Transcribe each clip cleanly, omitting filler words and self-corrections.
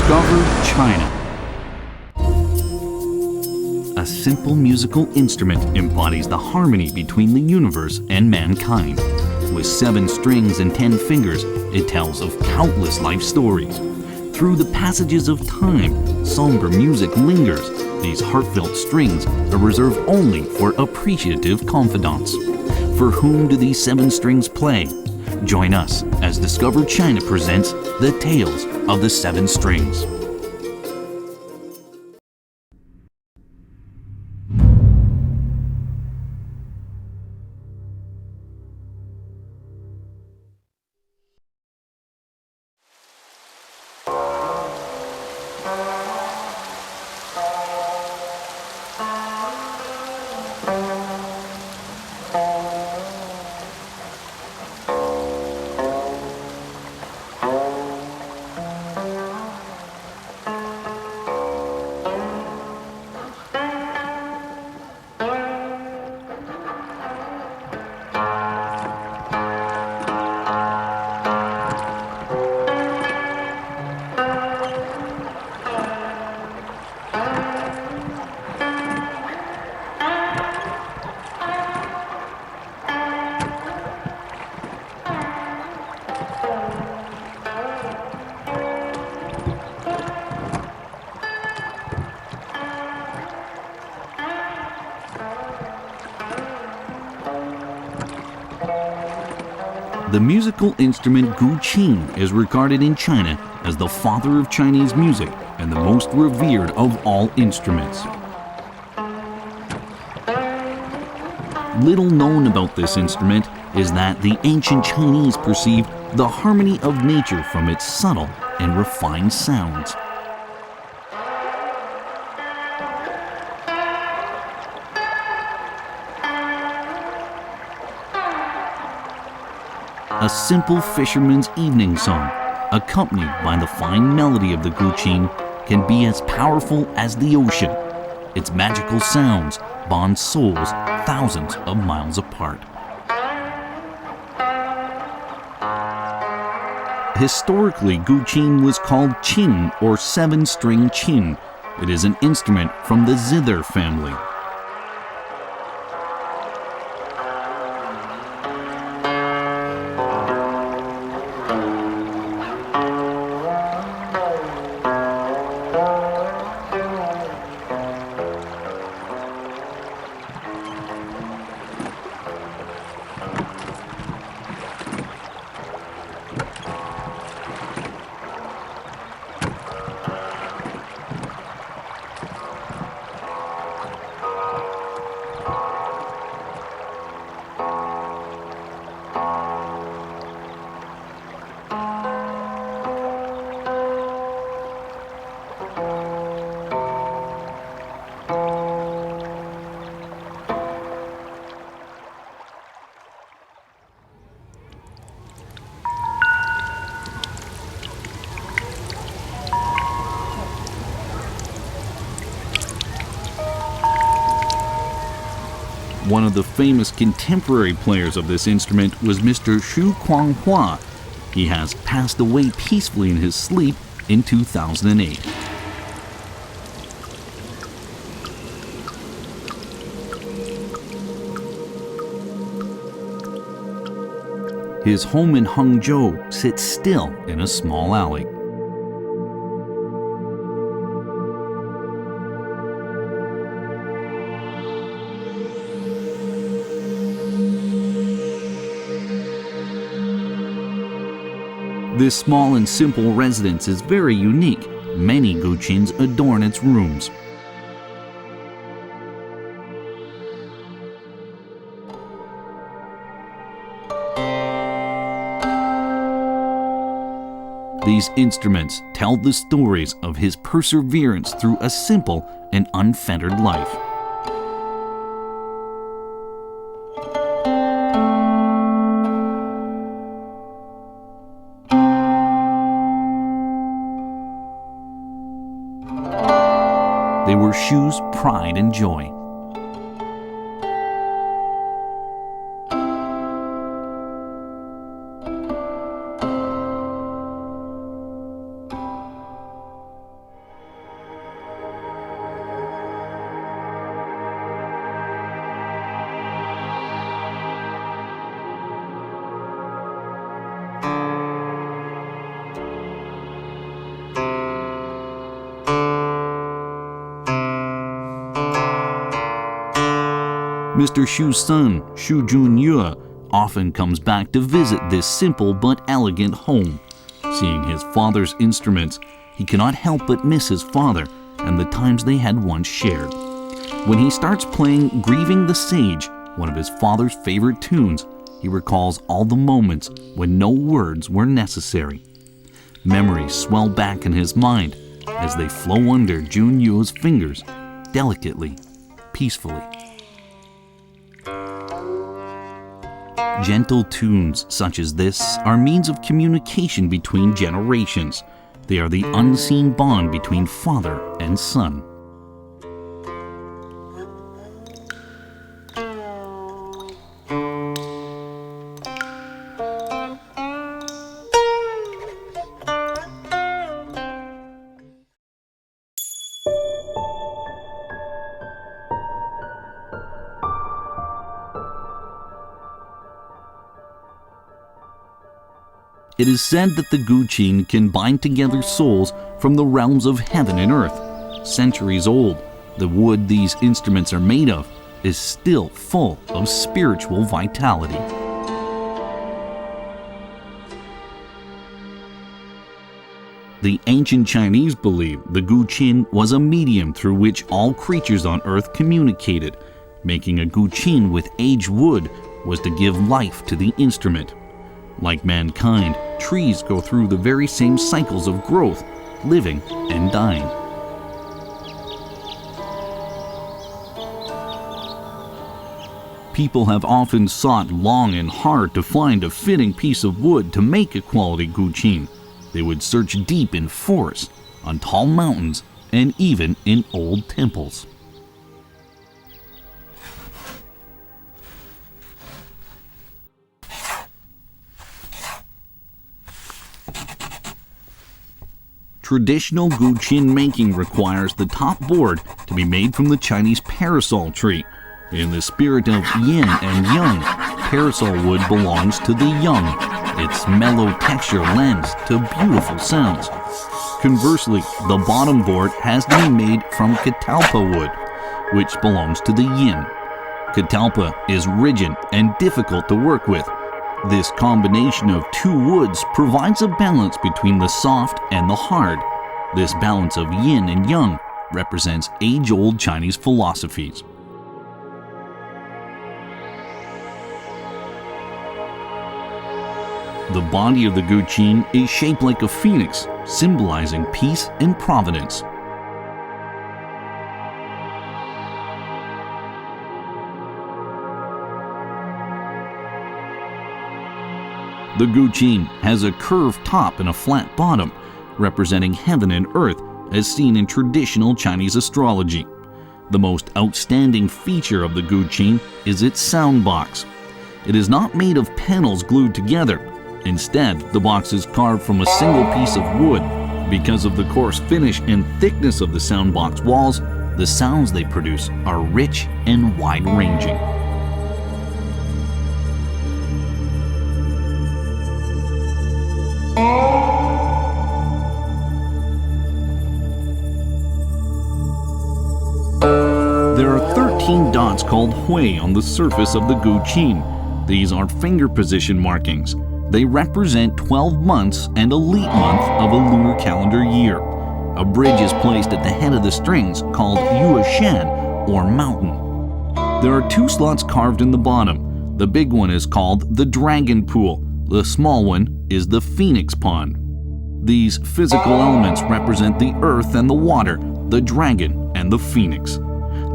Discover China. A simple musical instrument embodies the harmony between the universe and mankind. With 7 strings and 10 fingers, it tells of countless life stories. Through the passages of time, somber music lingers. These heartfelt strings are reserved only for appreciative confidants. For whom do these 7 strings play? Join us as Discover China presents The Tales of the 7 Strings. The musical instrument Guqin is regarded in China as the father of Chinese music and the most revered of all instruments. Little known about this instrument is that the ancient Chinese perceived the harmony of nature from its subtle and refined sounds. A simple fisherman's evening song, accompanied by the fine melody of the Guqin, can be as powerful as the ocean. Its magical sounds bond souls thousands of miles apart. Historically, Guqin was called qin or 7-string qin. It is an instrument from the zither family. One of the famous contemporary players of this instrument was Mr. Xu Kuanghua. He has passed away peacefully in his sleep in 2008. His home in Hangzhou sits still in a small alley. This small and simple residence is very unique. Many Guqins adorn its rooms. These instruments tell the stories of his perseverance through a simple and unfettered life. They were Xu's pride and joy. Mr. Shu's son, Shu Junyue, often comes back to visit this simple but elegant home. Seeing his father's instruments, he cannot help but miss his father and the times they had once shared. When he starts playing Grieving the Sage, one of his father's favorite tunes, he recalls all the moments when no words were necessary. Memories swell back in his mind as they flow under Junyue's fingers, delicately, peacefully. Gentle tunes such as this are means of communication between generations. They are the unseen bond between father and son. It is said that the Guqin can bind together souls from the realms of heaven and earth. Centuries old, the wood these instruments are made of is still full of spiritual vitality. The ancient Chinese believed the Guqin was a medium through which all creatures on earth communicated. Making a Guqin with aged wood was to give life to the instrument. Like mankind, trees go through the very same cycles of growth, living and dying. People have often sought long and hard to find a fitting piece of wood to make a quality Guqin. They would search deep in forests, on tall mountains, and even in old temples. Traditional Guqin making requires the top board to be made from the Chinese parasol tree. In the spirit of yin and yang, parasol wood belongs to the young. Its mellow texture lends to beautiful sounds. Conversely, the bottom board has to be made from catalpa wood, which belongs to the yin. Catalpa is rigid and difficult to work with. This combination of two woods provides a balance between the soft and the hard. This balance of yin and yang represents age-old Chinese philosophies. The body of the Guqin is shaped like a phoenix, symbolizing peace and providence. The Guqin has a curved top and a flat bottom, representing heaven and earth as seen in traditional Chinese astrology. The most outstanding feature of the Guqin is its sound box. It is not made of panels glued together. Instead, the box is carved from a single piece of wood. Because of the coarse finish and thickness of the sound box walls, the sounds they produce are rich and wide-ranging. There are 13 dots called hui on the surface of the Guqin. These are finger position markings. They represent 12 months and a leap month of a lunar calendar year. A bridge is placed at the head of the strings called yueshan, or mountain. There are 2 slots carved in the bottom. The big one is called the dragon pool. The small one is the phoenix pond. These physical elements represent the earth and the water, the dragon and the phoenix.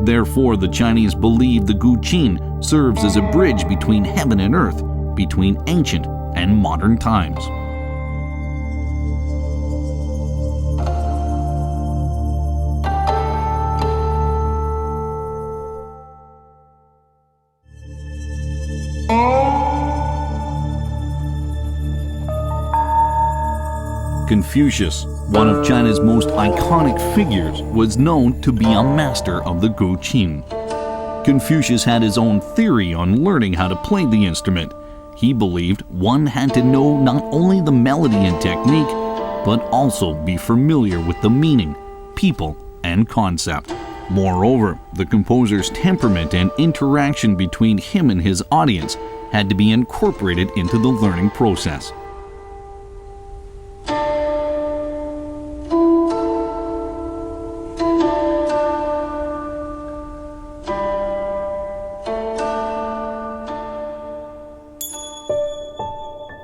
Therefore, the Chinese believe the Guqin serves as a bridge between heaven and earth, between ancient and modern times. Confucius, one of China's most iconic figures, was known to be a master of the Guqin. Confucius had his own theory on learning how to play the instrument. He believed one had to know not only the melody and technique, but also be familiar with the meaning, people, and concept. Moreover, the composer's temperament and interaction between him and his audience had to be incorporated into the learning process.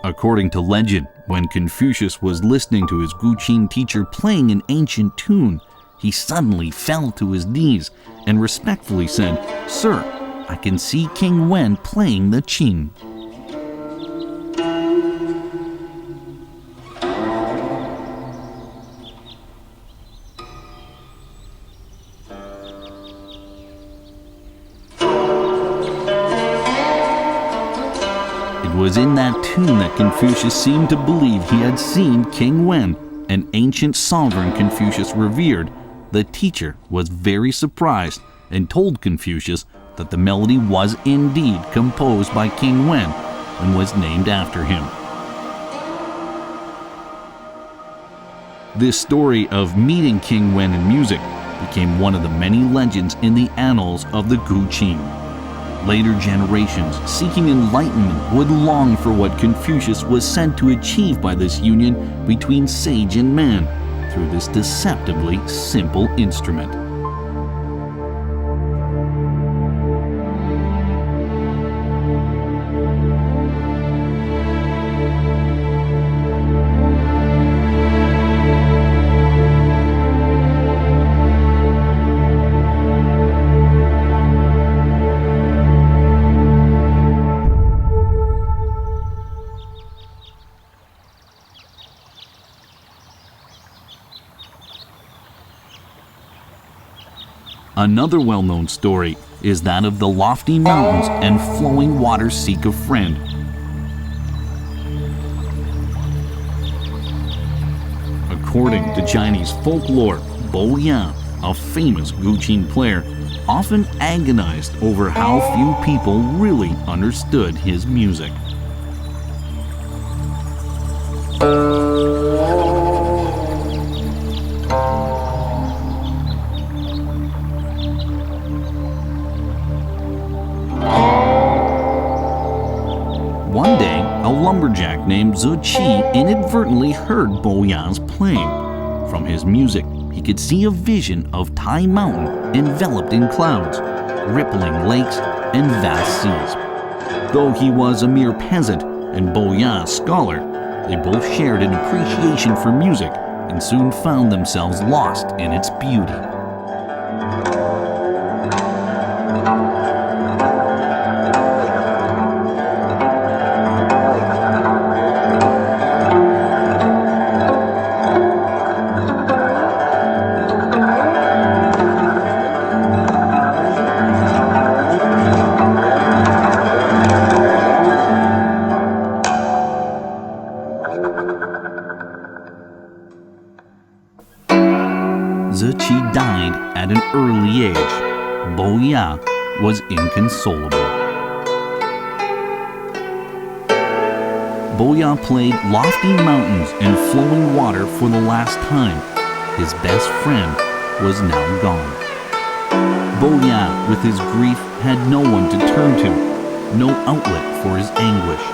According to legend, when Confucius was listening to his Guqin teacher playing an ancient tune, he suddenly fell to his knees and respectfully said, "Sir, I can see King Wen playing the qin." It was in that tune that Confucius seemed to believe he had seen King Wen, an ancient sovereign Confucius revered. The teacher was very surprised and told Confucius that the melody was indeed composed by King Wen and was named after him. This story of meeting King Wen in music became one of the many legends in the annals of the Guqin. Later generations, seeking enlightenment, would long for what Confucius was said to achieve by this union between sage and man through this deceptively simple instrument. Another well-known story is that of the lofty mountains and flowing waters seek a friend. According to Chinese folklore, Bo Ya, a famous Guqin player, often agonized over how few people really understood his music. One day, a lumberjack named Zhe Qi inadvertently heard Bo Ya's playing. From his music, he could see a vision of Tai Mountain enveloped in clouds, rippling lakes, and vast seas. Though he was a mere peasant and Bo Ya a scholar, they both shared an appreciation for music and soon found themselves lost in its beauty. Zhe Qi died at an early age. Bo Ya was inconsolable. Bo Ya played lofty mountains and flowing water for the last time. His best friend was now gone. Bo Ya, with his grief, had no one to turn to, no outlet for his anguish.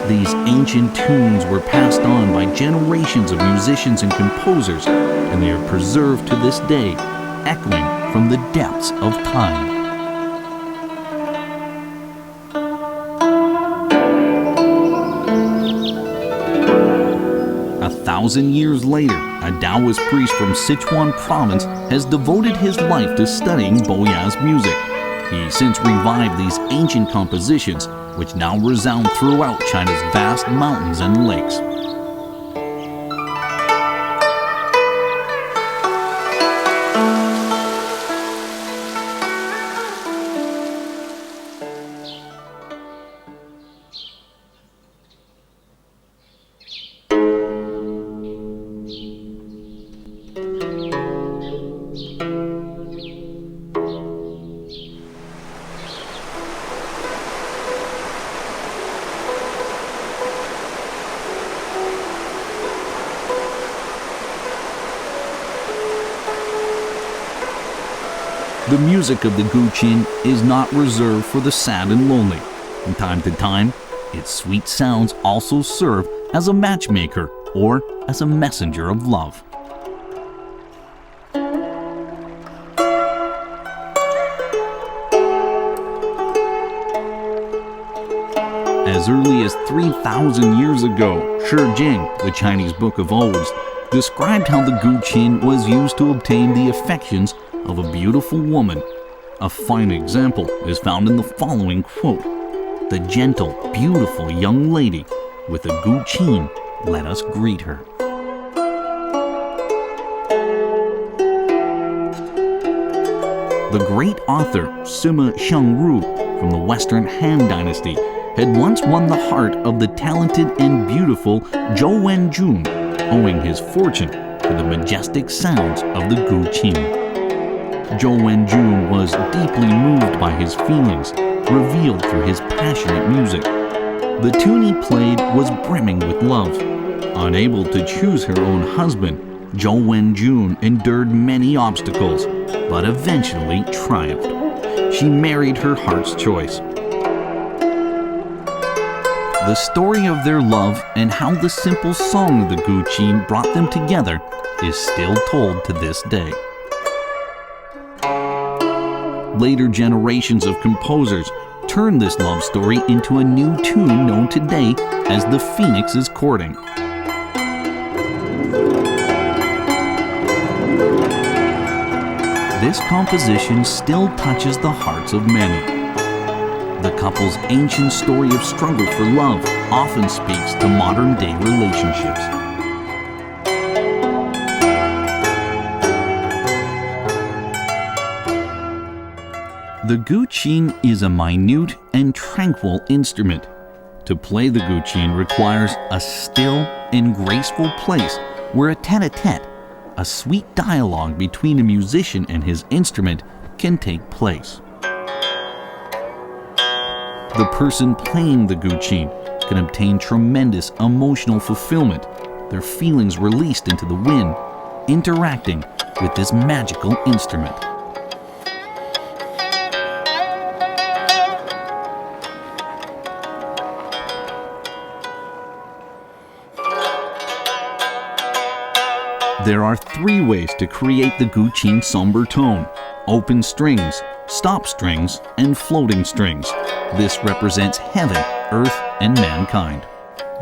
These ancient tunes were passed on by generations of musicians and composers, and they are preserved to this day, echoing from the depths of time. A 1,000 years later, a Taoist priest from Sichuan province has devoted his life to studying Bo Ya's music. He since revived these ancient compositions, which now resound throughout China's vast mountains and lakes. The music of the Guqin is not reserved for the sad and lonely. From time to time, its sweet sounds also serve as a matchmaker or as a messenger of love. As early as 3,000 years ago, Shi Jing, the Chinese Book of Odes, described how the Guqin was used to obtain the affections of a beautiful woman. A fine example is found in the following quote: "The gentle, beautiful young lady with a Guqin, let us greet her." The great author Sima Xiangru from the Western Han Dynasty had once won the heart of the talented and beautiful Zhou Wenjun, owing his fortune to the majestic sounds of the Guqin. Zhou Wenjun was deeply moved by his feelings, revealed through his passionate music. The tune he played was brimming with love. Unable to choose her own husband, Zhou Wenjun endured many obstacles, but eventually triumphed. She married her heart's choice. The story of their love and how the simple song of the Guqin brought them together is still told to this day. Later generations of composers turned this love story into a new tune known today as The Phoenix is Courting. This composition still touches the hearts of many. The couple's ancient story of struggle for love often speaks to modern-day relationships. The Guqin is a minute and tranquil instrument. To play the Guqin requires a still and graceful place where a tête-à-tête, a sweet dialogue between a musician and his instrument, can take place. The person playing the Guqin can obtain tremendous emotional fulfillment, their feelings released into the wind, interacting with this magical instrument. There are 3 ways to create the Guqin somber tone: open strings, stop strings, and floating strings. This represents heaven, earth, and mankind.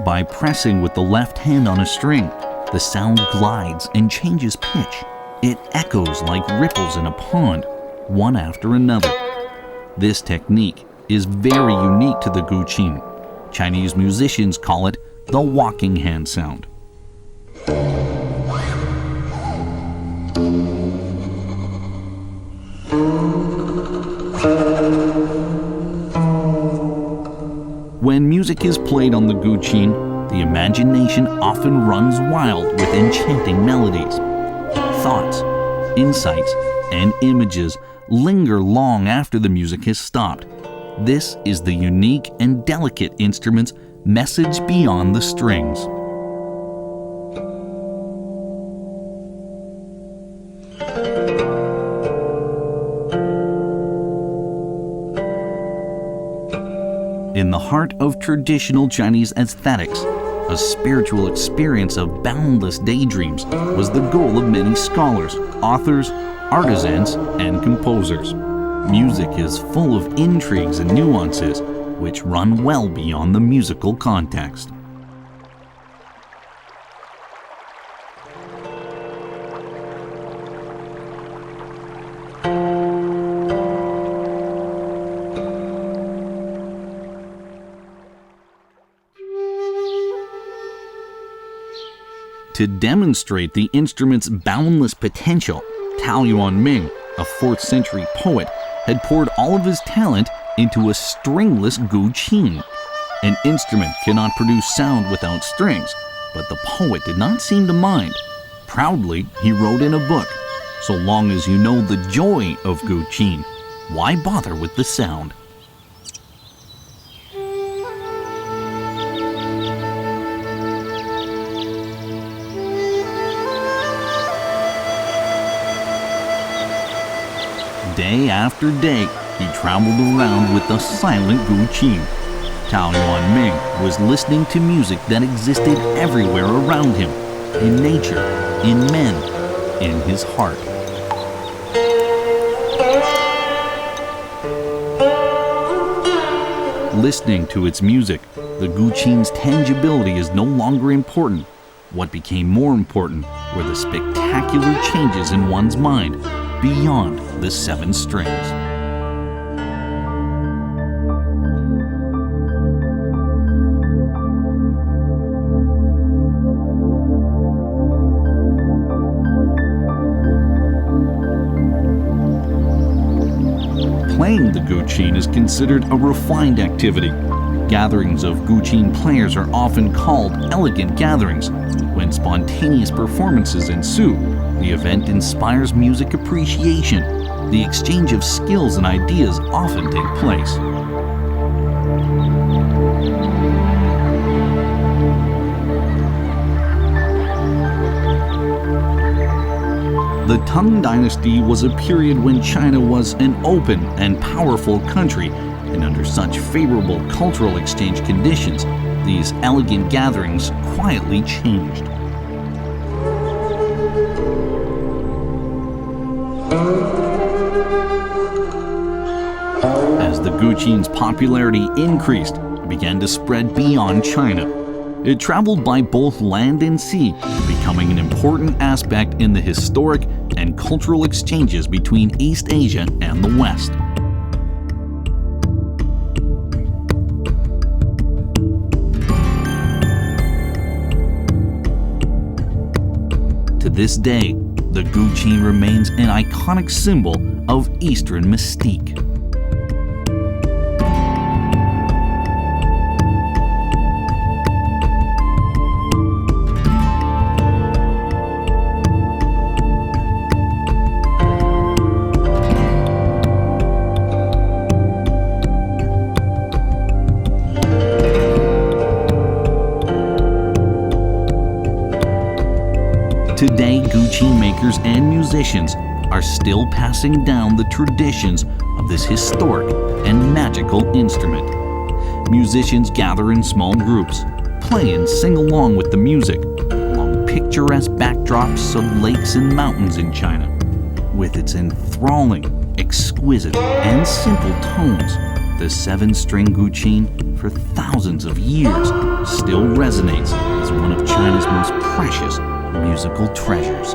By pressing with the left hand on a string, the sound glides and changes pitch. It echoes like ripples in a pond, one after another. This technique is very unique to the Guqin. Chinese musicians call it the walking hand sound. When music is played on the Guqin, the imagination often runs wild with enchanting melodies. Thoughts, insights, and images linger long after the music has stopped. This is the unique and delicate instrument's message beyond the strings. In the heart of traditional Chinese aesthetics, a spiritual experience of boundless daydreams was the goal of many scholars, authors, artisans, and composers. Music is full of intrigues and nuances which run well beyond the musical context. To demonstrate the instrument's boundless potential, Tao Yuanming, a 4th century poet, had poured all of his talent into a stringless Guqin. An instrument cannot produce sound without strings, but the poet did not seem to mind. Proudly, he wrote in a book, "So long as you know the joy of Guqin, why bother with the sound?" Day after day, he traveled around with the silent Guqin. Tao Yuanming was listening to music that existed everywhere around him, in nature, in men, in his heart. Listening to its music, the Guqin's tangibility is no longer important. What became more important were the spectacular changes in one's mind beyond the 7 strings. Playing the Guqin is considered a refined activity. Gatherings of Guqin players are often called elegant gatherings. When spontaneous performances ensue, the event inspires music appreciation. The exchange of skills and ideas often take place. The Tang Dynasty was a period when China was an open and powerful country, and under such favorable cultural exchange conditions, these elegant gatherings quietly changed. As the Guqin's popularity increased, it began to spread beyond China. It traveled by both land and sea, becoming an important aspect in the historic and cultural exchanges between East Asia and the West. To this day, the Guqin remains an iconic symbol of Eastern mystique. Today, Guqin makers and musicians are still passing down the traditions of this historic and magical instrument. Musicians gather in small groups, play and sing along with the music, along picturesque backdrops of lakes and mountains in China. With its enthralling, exquisite, and simple tones, the 7-string Guqin, for thousands of years, still resonates as one of China's most precious musical treasures.